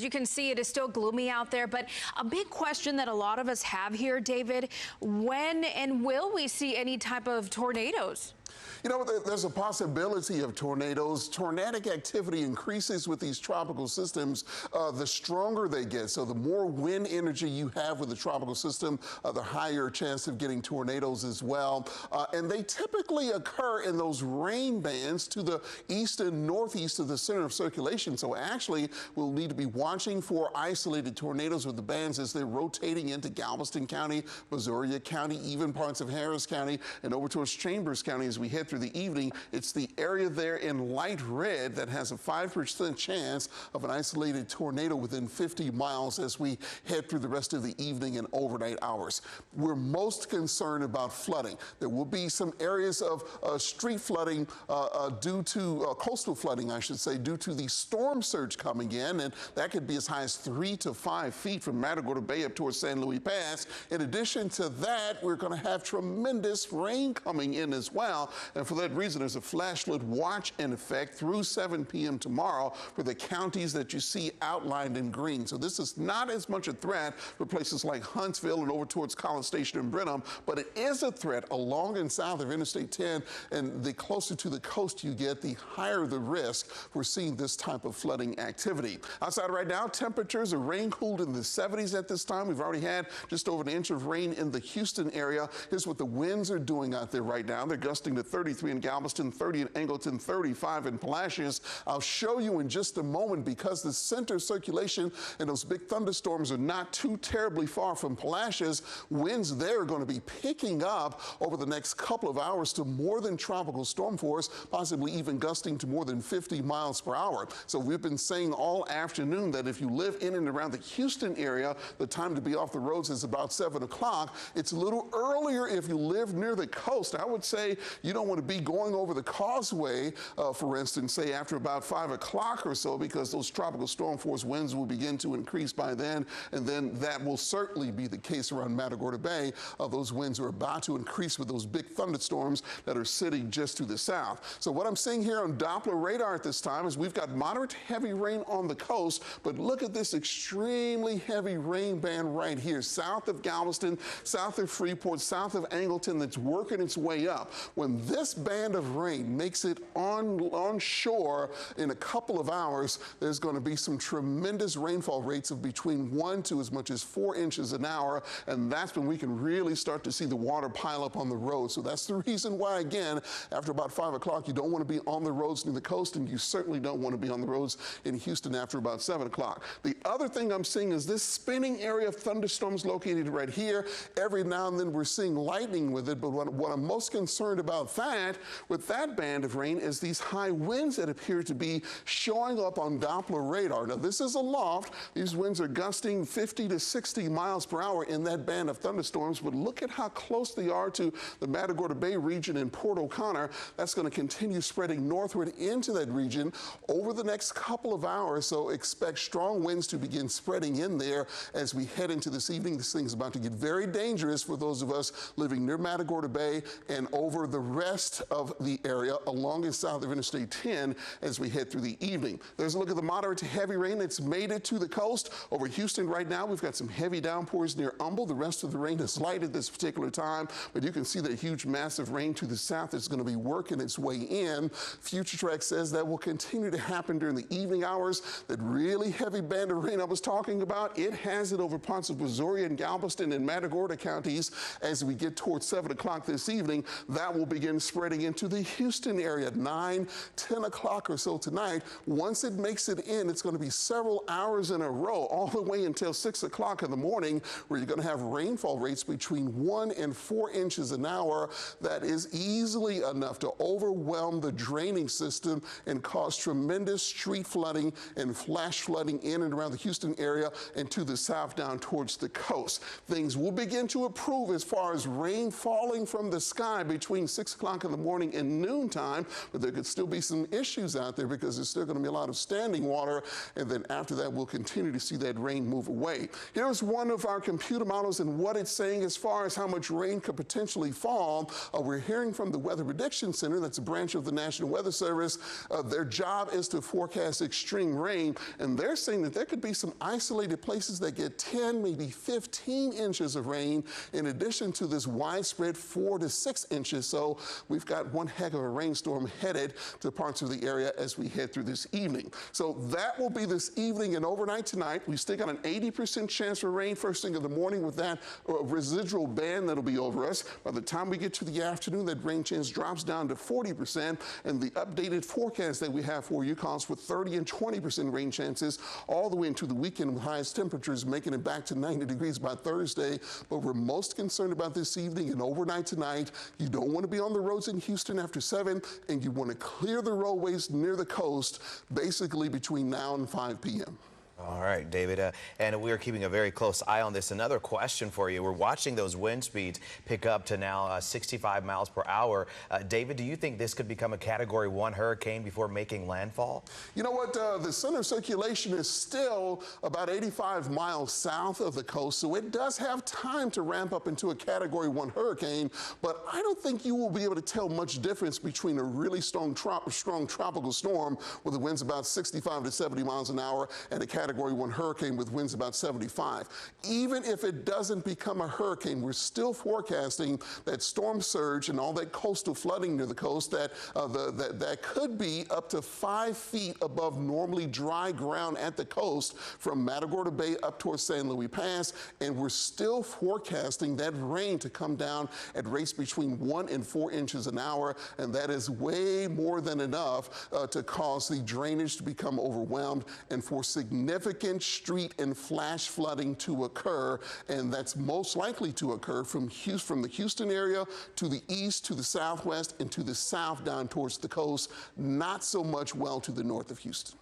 You can see it is still gloomy out there, but a big question that a lot of us have here, David, when and will we see any type of tornadoes? You know, there's a possibility of tornadoes. Tornadic activity increases with these tropical systems the stronger they get. So the more wind energy you have with the tropical system, the higher chance of getting tornadoes as well. And they typically occur in those rain bands to the east and northeast of the center of circulation. So actually, we'll need to be watching for isolated tornadoes with the bands as they're rotating into Galveston County, Missouri County, even parts of Harris County, and over towards Chambers County as we head through the evening. It's the area there in light red that has a 5% chance of an isolated tornado within 50 miles as we head through the rest of the evening and overnight hours. We're most concerned about flooding. There will be some areas of street flooding due to coastal flooding, I should say, due to the storm surge coming in, and that could be as high as 3 to 5 feet from Matagorda Bay up towards San Luis Pass. In addition to that, we're going to have tremendous rain coming in as well. And for that reason, there's a flash flood watch in effect through 7 p.m. tomorrow for the counties that you see outlined in green. So this is not as much a threat for places like Huntsville and over towards College Station and Brenham, but it is a threat along and south of Interstate 10. And the closer to the coast you get, the higher the risk for seeing this type of flooding activity. Outside right now, temperatures are rain cooled in the 70s at this time. We've already had just over an inch of rain in the Houston area. Here's what the winds are doing out there right now. They're gusting to 33 in Galveston, 30 in Angleton, 35 in Palacios. I'll show you in just a moment because the center circulation and those big thunderstorms are not too terribly far from Palacios. Winds there are going to be picking up over the next couple of hours to more than tropical storm force, possibly even gusting to more than 50 miles per hour. So we've been saying all afternoon that if you live in and around the Houston area, the time to be off the roads is about 7 o'clock. It's a little earlier if you live near the coast. I would say you don't want to be going over the causeway, for instance, say after about 5 o'clock or so, because those tropical storm force winds will begin to increase by then, and then that will certainly be the case around Matagorda Bay. Those winds are about to increase with those big thunderstorms that are sitting just to the south. So what I'm seeing here on Doppler radar at this time is we've got moderate to heavy rain on the coast, but look at this extremely heavy rain band right here, south of Galveston, south of Freeport, south of Angleton, that's working its way up. When this band of rain makes it on shore in a couple of hours, there's going to be some tremendous rainfall rates of between 1 to as much as 4 inches an hour, and that's when we can really start to see the water pile up on the road. So that's the reason why, again, after about 5 o'clock, you don't want to be on the roads near the coast, and you certainly don't want to be on the roads in Houston after about 7 o'clock. The other thing I'm seeing is this spinning area of thunderstorms located right here. Every now and then we're seeing lightning with it, but what I'm most concerned about with that band of rain is these high winds that appear to be showing up on Doppler radar. Now, this is aloft. These winds are gusting 50 to 60 miles per hour in that band of thunderstorms, but look at how close they are to the Matagorda Bay region in Port O'Connor. That's going to continue spreading northward into that region over the next couple of hours, so expect strong winds to begin spreading in there as we head into this evening. This thing's about to get very dangerous for those of us living near Matagorda Bay and over the rest of the area along and south of Interstate 10 as we head through the evening. There's a look at the moderate to heavy rain that's made it to the coast. Over Houston right now, we've got some heavy downpours near Humble. The rest of the rain is light at this particular time, but you can see that huge massive rain to the south is going to be working its way in. Future Track says that will continue to happen during the evening hours. That really heavy band of rain I was talking about, it has it over parts of Missouri and Galveston and Matagorda counties. As we get towards 7 o'clock this evening, that will begin spreading into the Houston area at 9, 10 o'clock or so tonight. Once it makes it in, it's going to be several hours in a row, all the way until 6 o'clock in the morning, where you're going to have rainfall rates between 1 and 4 inches an hour. That is easily enough to overwhelm the draining system and cause tremendous street flooding and flash flooding in and around the Houston area and to the south down towards the coast. Things will begin to improve as far as rain falling from the sky between 6 6 o'clock in the morning and noontime, but there could still be some issues out there because there's still going to be a lot of standing water, and then after that, we'll continue to see that rain move away. Here's one of our computer models and what it's saying as far as how much rain could potentially fall. We're hearing from the Weather Prediction Center, that's a branch of the National Weather Service. Their job is to forecast extreme rain, and they're saying that there could be some isolated places that get 10, maybe 15 inches of rain, in addition to this widespread 4 to 6 inches. So we've got one heck of a rainstorm headed to parts of the area as we head through this evening. So that will be this evening and overnight tonight. We still got an 80% chance for rain first thing in the morning with that residual band that'll be over us. By the time we get to the afternoon, that rain chance drops down to 40%, and the updated forecast that we have for you calls for 30 and 20% rain chances all the way into the weekend, with highest temperatures making it back to 90 degrees by Thursday. But we're most concerned about this evening and overnight tonight. You don't want to be on the roads in Houston after 7, and you want to clear the roadways near the coast basically between now and 5 p.m. All right, David, and we are keeping a very close eye on this. Another question for you. We're watching those wind speeds pick up to now 65 miles per hour. David, do you think this could become a Category 1 hurricane before making landfall? You know what? The center of circulation is still about 85 miles south of the coast, so it does have time to ramp up into a Category 1 hurricane, but I don't think you will be able to tell much difference between a really strong tropical storm with the winds about 65 to 70 miles an hour and a Category 1 hurricane with winds about 75. Even if it doesn't become a hurricane, we're still forecasting that storm surge and all that coastal flooding near the coast that could be up to 5 feet above normally dry ground at the coast from Matagorda Bay up towards San Luis Pass, and we're still forecasting that rain to come down at rates between 1 and 4 inches an hour, and that is way more than enough to cause the drainage to become overwhelmed and for significant street and flash flooding to occur, and that's most likely to occur from the Houston area to the east, to the southwest, and to the south down towards the coast, not so much well to the north of Houston.